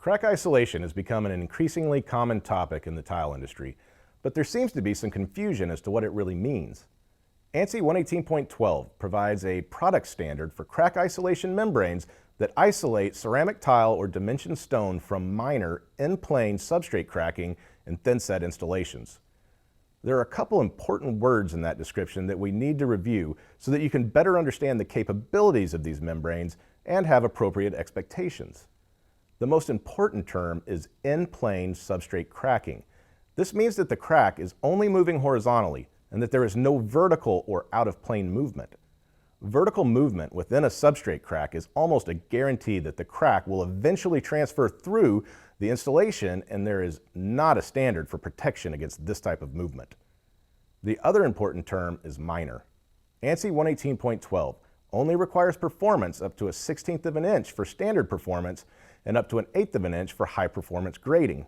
Crack isolation has become an increasingly common topic in the tile industry, but there seems to be some confusion as to what it really means. ANSI A118.12 provides a product standard for crack isolation membranes that isolate ceramic tile or dimension stone from minor, in-plane substrate cracking in thin-set installations. There are a couple important words in that description that we need to review so that you can better understand the capabilities of these membranes and have appropriate expectations. The most important term is in-plane substrate cracking. This means that the crack is only moving horizontally and that there is no vertical or out-of-plane movement. Vertical movement within a substrate crack is almost a guarantee that the crack will eventually transfer through the installation, and there is not a standard for protection against this type of movement. The other important term is minor. ANSI A118.12 only requires performance up to a 1/16 of an inch for standard performance and up to an 1/8 of an inch for high performance grading.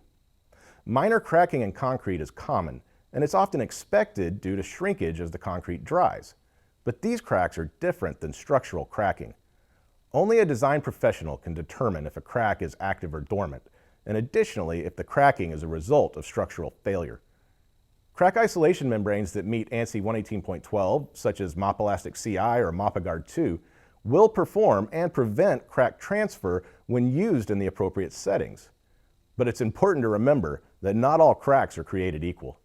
Minor cracking in concrete is common, and it's often expected due to shrinkage as the concrete dries. But these cracks are different than structural cracking. Only a design professional can determine if a crack is active or dormant, and additionally if the cracking is a result of structural failure. Crack isolation membranes that meet ANSI A118.12, such as Mapelastic CI or Mapeguard 2, will perform and prevent crack transfer when used in the appropriate settings. But it's important to remember that not all cracks are created equal.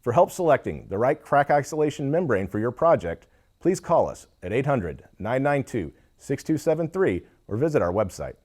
For help selecting the right crack isolation membrane for your project, please call us at 800-992-6273 or visit our website.